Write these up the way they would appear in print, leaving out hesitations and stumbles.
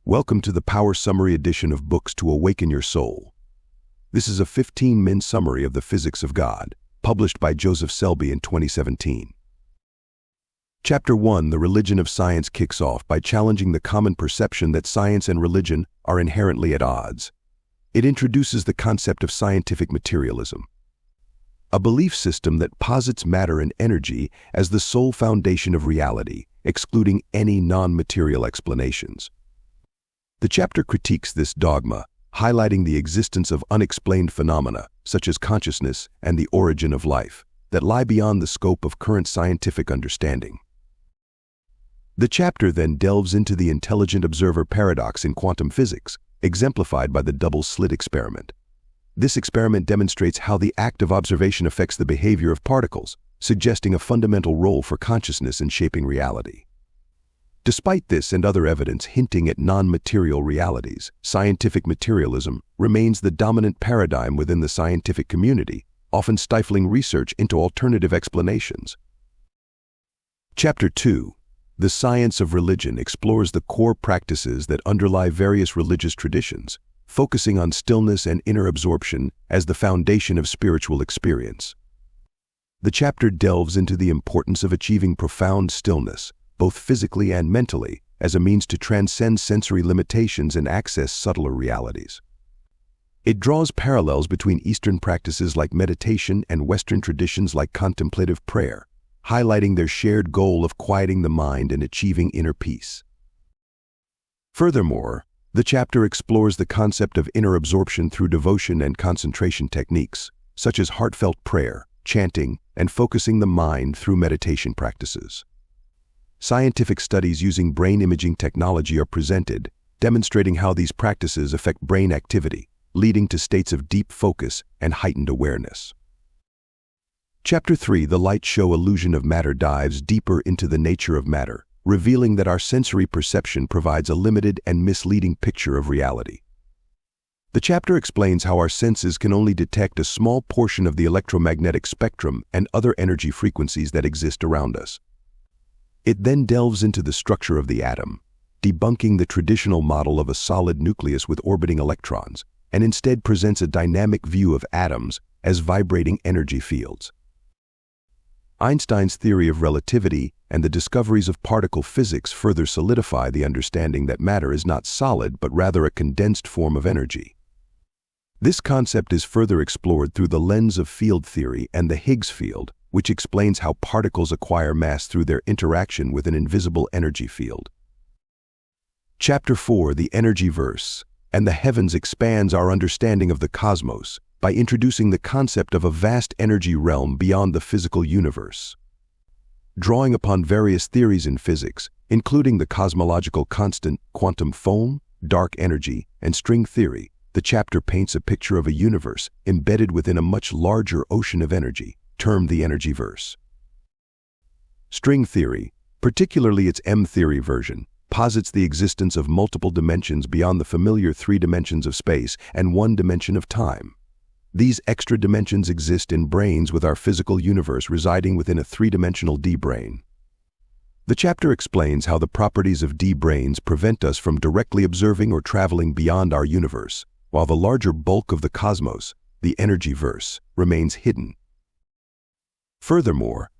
Welcome to the Power Summary edition of Books to Awaken Your Soul. This is a 15-minute summary of the physics of God, published by Joseph Selbie in 2017. Chapter 1, The Religion of Science, kicks off by challenging the common perception that science and religion are inherently at odds. It introduces the concept of scientific materialism, a belief system that posits matter and energy as the sole foundation of reality, excluding any non-material explanations. The chapter critiques this dogma, highlighting the existence of unexplained phenomena, such as consciousness and the origin of life, that lie beyond the scope of current scientific understanding. The chapter then delves into the intelligent observer paradox in quantum physics, exemplified by the double-slit experiment. This experiment demonstrates how the act of observation affects the behavior of particles, suggesting a fundamental role for consciousness in shaping reality. Despite this and other evidence hinting at non-material realities, scientific materialism remains the dominant paradigm within the scientific community, often stifling research into alternative explanations. Chapter 2, The Science of Religion, explores the core practices that underlie various religious traditions, focusing on stillness and inner absorption as the foundation of spiritual experience. The chapter delves into the importance of achieving profound stillness, both physically and mentally, as a means to transcend sensory limitations and access subtler realities. It draws parallels between Eastern practices like meditation and Western traditions like contemplative prayer, highlighting their shared goal of quieting the mind and achieving inner peace. Furthermore, the chapter explores the concept of inner absorption through devotion and concentration techniques, such as heartfelt prayer, chanting, and focusing the mind through meditation practices. Scientific studies using brain imaging technology are presented, demonstrating how these practices affect brain activity, leading to states of deep focus and heightened awareness. Chapter 3, The Light Show Illusion of Matter, dives deeper into the nature of matter, revealing that our sensory perception provides a limited and misleading picture of reality. The chapter explains how our senses can only detect a small portion of the electromagnetic spectrum and other energy frequencies that exist around us. It then delves into the structure of the atom, debunking the traditional model of a solid nucleus with orbiting electrons, and instead presents a dynamic view of atoms as vibrating energy fields. Einstein's theory of relativity and the discoveries of particle physics further solidify the understanding that matter is not solid but rather a condensed form of energy. This concept is further explored through the lens of field theory and the Higgs field, which explains how particles acquire mass through their interaction with an invisible energy field. Chapter 4, The Energy Verse and the Heavens, expands our understanding of the cosmos by introducing the concept of a vast energy realm beyond the physical universe. Drawing upon various theories in physics, including the cosmological constant, quantum foam, dark energy, and string theory, the chapter paints a picture of a universe embedded within a much larger ocean of energy, termed the energy verse. String theory, particularly its M-theory version, posits the existence of multiple dimensions beyond the familiar 3 dimensions of space and 1 dimension of time. These extra dimensions exist in brains, with our physical universe residing within a 3-dimensional D-brain. The chapter explains how the properties of D-brains prevent us from directly observing or traveling beyond our universe, while the larger bulk of the cosmos, the energy verse, remains hidden. Furthermore,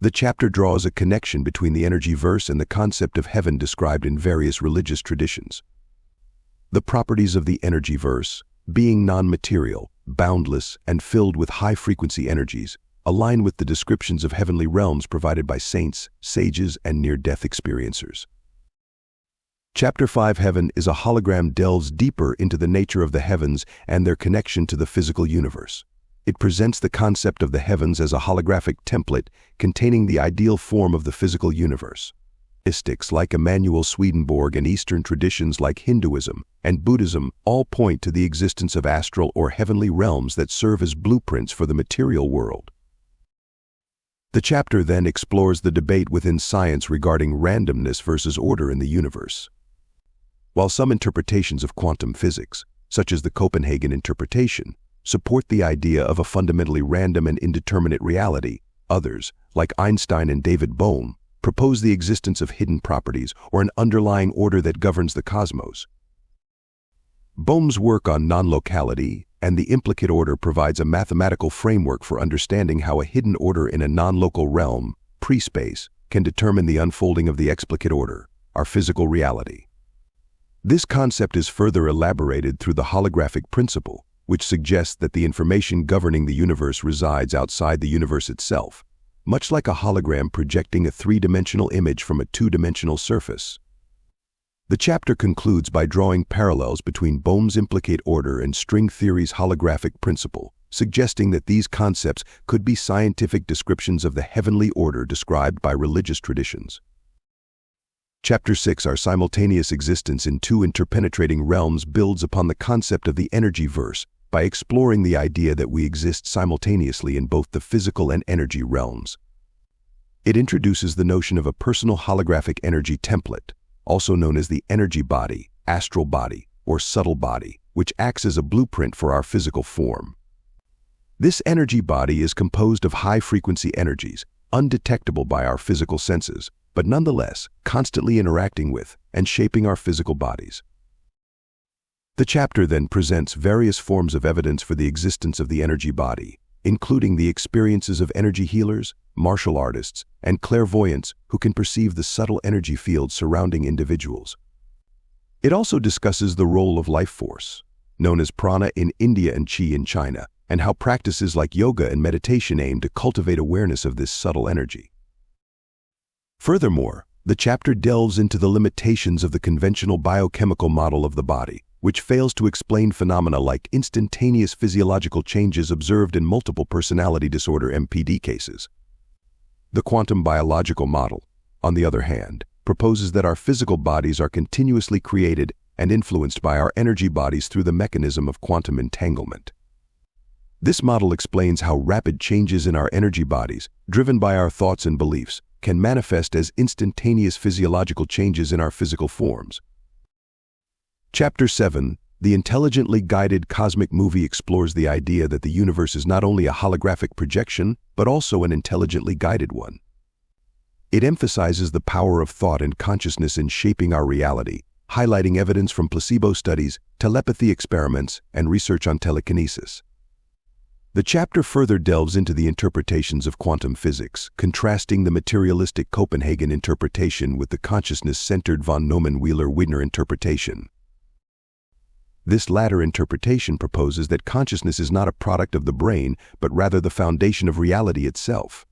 the chapter draws a connection between the energy verse and the concept of heaven described in various religious traditions. The properties of the energy verse, being non-material, boundless, and filled with high-frequency energies, align with the descriptions of heavenly realms provided by saints, sages, and near-death experiencers. Chapter 5, Heaven is a Hologram, delves deeper into the nature of the heavens and their connection to the physical universe. It presents the concept of the heavens as a holographic template containing the ideal form of the physical universe. Mystics like Emanuel Swedenborg and Eastern traditions like Hinduism and Buddhism all point to the existence of astral or heavenly realms that serve as blueprints for the material world. The chapter then explores the debate within science regarding randomness versus order in the universe. While some interpretations of quantum physics, such as the Copenhagen interpretation, support the idea of a fundamentally random and indeterminate reality, others, like Einstein and David Bohm, propose the existence of hidden properties or an underlying order that governs the cosmos. Bohm's work on non-locality and the implicate order provides a mathematical framework for understanding how a hidden order in a non-local realm, pre-space, can determine the unfolding of the explicate order, our physical reality. This concept is further elaborated through the holographic principle, which suggests that the information governing the universe resides outside the universe itself, much like a hologram projecting a three-dimensional image from a two-dimensional surface. The chapter concludes by drawing parallels between Bohm's implicate order and string theory's holographic principle, suggesting that these concepts could be scientific descriptions of the heavenly order described by religious traditions. Chapter 6, Our simultaneous existence in two interpenetrating realms, builds upon the concept of the energy verse by exploring the idea that we exist simultaneously in both the physical and energy realms. It introduces the notion of a personal holographic energy template, also known as the energy body, astral body, or subtle body, which acts as a blueprint for our physical form. This energy body is composed of high-frequency energies, undetectable by our physical senses, but nonetheless constantly interacting with and shaping our physical bodies. The chapter then presents various forms of evidence for the existence of the energy body, including the experiences of energy healers, martial artists, and clairvoyants who can perceive the subtle energy fields surrounding individuals. It also discusses the role of life force, known as prana in India and chi in China, and how practices like yoga and meditation aim to cultivate awareness of this subtle energy. Furthermore, the chapter delves into the limitations of the conventional biochemical model of the body, which fails to explain phenomena like instantaneous physiological changes observed in multiple personality disorder (MPD) cases. The quantum biological model, on the other hand, proposes that our physical bodies are continuously created and influenced by our energy bodies through the mechanism of quantum entanglement. This model explains how rapid changes in our energy bodies, driven by our thoughts and beliefs, can manifest as instantaneous physiological changes in our physical forms. Chapter 7, The Intelligently Guided Cosmic Movie, explores the idea that the universe is not only a holographic projection, but also an intelligently guided one. It emphasizes the power of thought and consciousness in shaping our reality, highlighting evidence from placebo studies, telepathy experiments, and research on telekinesis. The chapter further delves into the interpretations of quantum physics, contrasting the materialistic Copenhagen interpretation with the consciousness-centered von Neumann-Wheeler-Wigner interpretation. This latter interpretation proposes that consciousness is not a product of the brain, but rather the foundation of reality itself.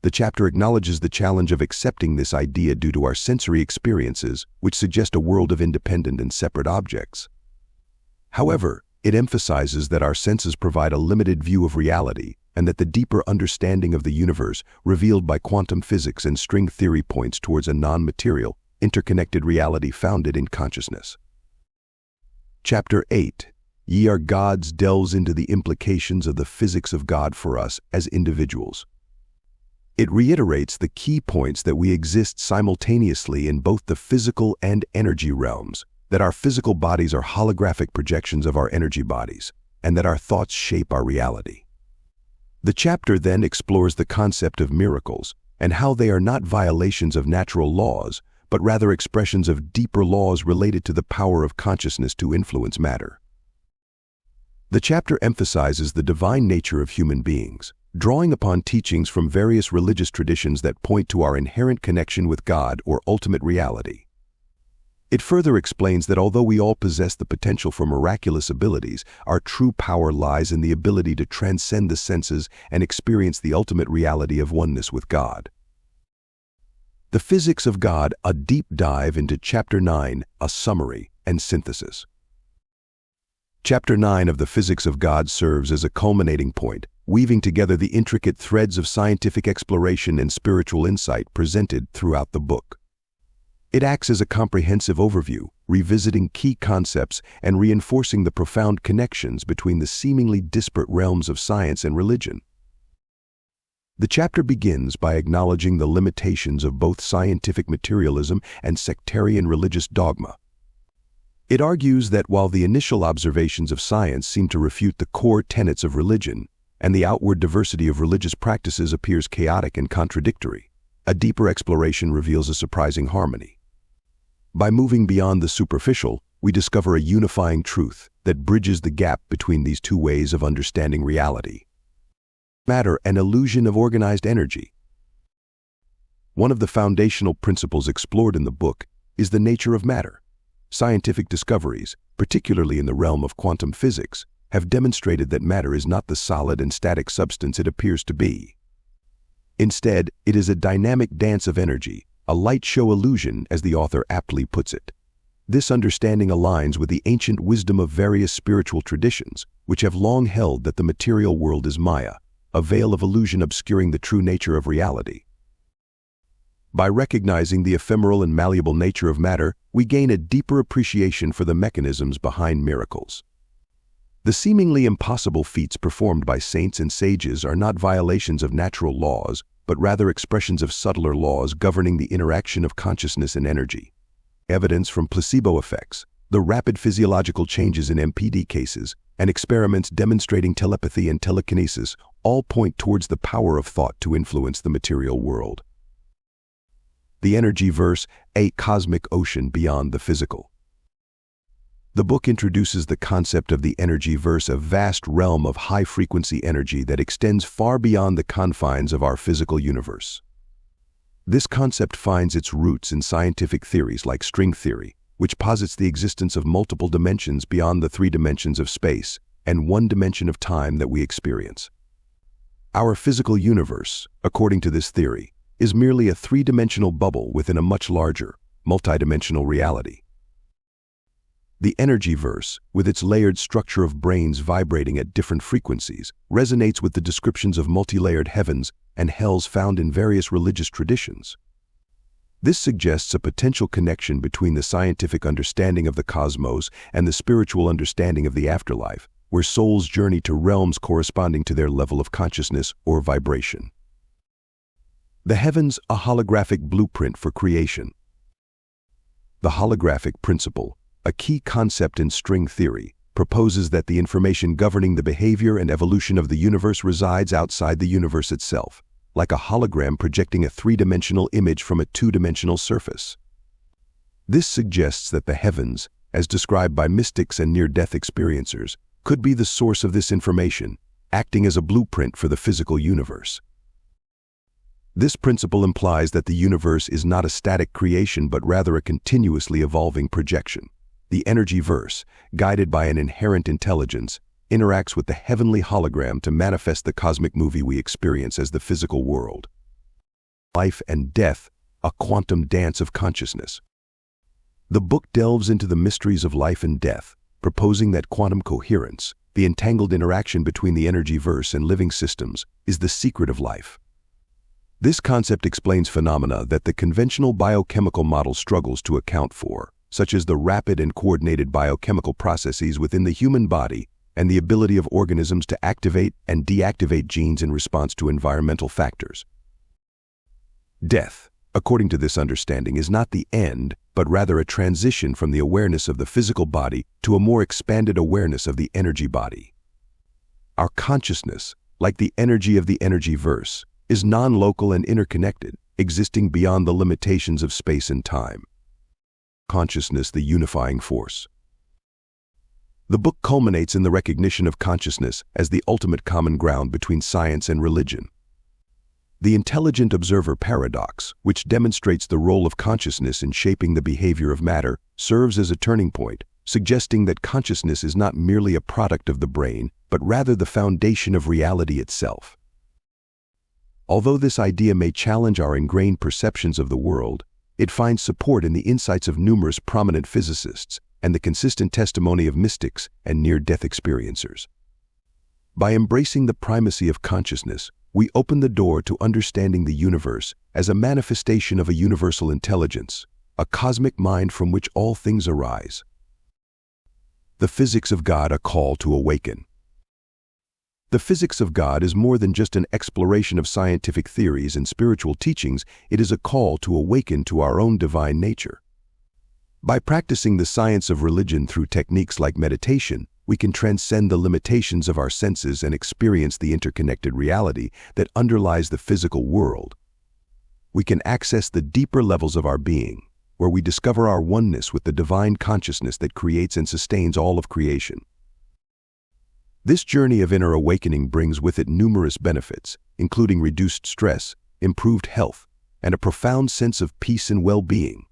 The chapter acknowledges the challenge of accepting this idea due to our sensory experiences, which suggest a world of independent and separate objects. However, it emphasizes that our senses provide a limited view of reality, and that the deeper understanding of the universe revealed by quantum physics and string theory points towards a non-material, interconnected reality founded in consciousness. Chapter 8, Ye Are Gods, delves into the implications of the physics of God for us as individuals. It reiterates the key points that we exist simultaneously in both the physical and energy realms, that our physical bodies are holographic projections of our energy bodies, and that our thoughts shape our reality. The chapter then explores the concept of miracles and how they are not violations of natural laws, but rather expressions of deeper laws related to the power of consciousness to influence matter. The chapter emphasizes the divine nature of human beings, drawing upon teachings from various religious traditions that point to our inherent connection with God or ultimate reality. It further explains that although we all possess the potential for miraculous abilities, our true power lies in the ability to transcend the senses and experience the ultimate reality of oneness with God. The Physics of God, a deep dive into Chapter 9, a summary and synthesis. Chapter 9 of the Physics of God serves as a culminating point, weaving together the intricate threads of scientific exploration and spiritual insight presented throughout the book. It acts as a comprehensive overview, revisiting key concepts and reinforcing the profound connections between the seemingly disparate realms of science and religion. The chapter begins by acknowledging the limitations of both scientific materialism and sectarian religious dogma. It argues that while the initial observations of science seem to refute the core tenets of religion, and the outward diversity of religious practices appears chaotic and contradictory, a deeper exploration reveals a surprising harmony. By moving beyond the superficial, we discover a unifying truth that bridges the gap between these two ways of understanding reality. Matter, an illusion of organized energy. One of the foundational principles explored in the book is the nature of matter. Scientific discoveries, particularly in the realm of quantum physics, have demonstrated that matter is not the solid and static substance it appears to be. Instead, it is a dynamic dance of energy, a light show illusion, as the author aptly puts it. This understanding aligns with the ancient wisdom of various spiritual traditions, which have long held that the material world is Maya, a veil of illusion obscuring the true nature of reality. By recognizing the ephemeral and malleable nature of matter, we gain a deeper appreciation for the mechanisms behind miracles. The seemingly impossible feats performed by saints and sages are not violations of natural laws, but rather expressions of subtler laws governing the interaction of consciousness and energy. Evidence from placebo effects, the rapid physiological changes in MPD cases, and experiments demonstrating telepathy and telekinesis all point towards the power of thought to influence the material world. The Energy Verse, a cosmic ocean beyond the physical. The book introduces the concept of the energy verse, a vast realm of high-frequency energy that extends far beyond the confines of our physical universe. This concept finds its roots in scientific theories like string theory, which posits the existence of multiple dimensions beyond the 3 dimensions of space and 1 dimension of time that we experience. Our physical universe, according to this theory, is merely a 3-dimensional bubble within a much larger, multidimensional reality. The energy verse, with its layered structure of brains vibrating at different frequencies, resonates with the descriptions of multi-layered heavens and hells found in various religious traditions. This suggests a potential connection between the scientific understanding of the cosmos and the spiritual understanding of the afterlife, where souls journey to realms corresponding to their level of consciousness or vibration. The heavens, a holographic blueprint for creation. The holographic principle, a key concept in string theory, proposes that the information governing the behavior and evolution of the universe resides outside the universe itself, like a hologram projecting a 3-dimensional image from a 2-dimensional surface. This suggests that the heavens, as described by mystics and near-death experiencers, could be the source of this information, acting as a blueprint for the physical universe. This principle implies that the universe is not a static creation but rather a continuously evolving projection. The energy verse, guided by an inherent intelligence, interacts with the heavenly hologram to manifest the cosmic movie we experience as the physical world. Life and Death, a quantum dance of consciousness. The book delves into the mysteries of life and death, proposing that quantum coherence, the entangled interaction between the energy verse and living systems, is the secret of life. This concept explains phenomena that the conventional biochemical model struggles to account for, such as the rapid and coordinated biochemical processes within the human body and the ability of organisms to activate and deactivate genes in response to environmental factors. Death, according to this understanding, is not the end, but rather a transition from the awareness of the physical body to a more expanded awareness of the energy body. Our consciousness, like the energy of the energy verse, is non-local and interconnected, existing beyond the limitations of space and time. Consciousness, the unifying force. The book culminates in the recognition of consciousness as the ultimate common ground between science and religion. The intelligent observer paradox, which demonstrates the role of consciousness in shaping the behavior of matter, serves as a turning point, suggesting that consciousness is not merely a product of the brain, but rather the foundation of reality itself. Although this idea may challenge our ingrained perceptions of the world, it finds support in the insights of numerous prominent physicists and the consistent testimony of mystics and near-death experiencers. By embracing the primacy of consciousness, we open the door to understanding the universe as a manifestation of a universal intelligence, a cosmic mind from which all things arise. The physics of God, a call to awaken. The physics of God is more than just an exploration of scientific theories and spiritual teachings. It is a call to awaken to our own divine nature. By practicing the science of religion through techniques like meditation, we can transcend the limitations of our senses and experience the interconnected reality that underlies the physical world. we can access the deeper levels of our being, where we discover our oneness with the divine consciousness that creates and sustains all of creation. This journey of inner awakening brings with it numerous benefits, including reduced stress, improved health, and a profound sense of peace and well-being.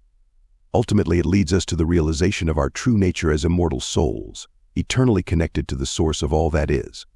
Ultimately, it leads us to the realization of our true nature as immortal souls, eternally connected to the source of all that is.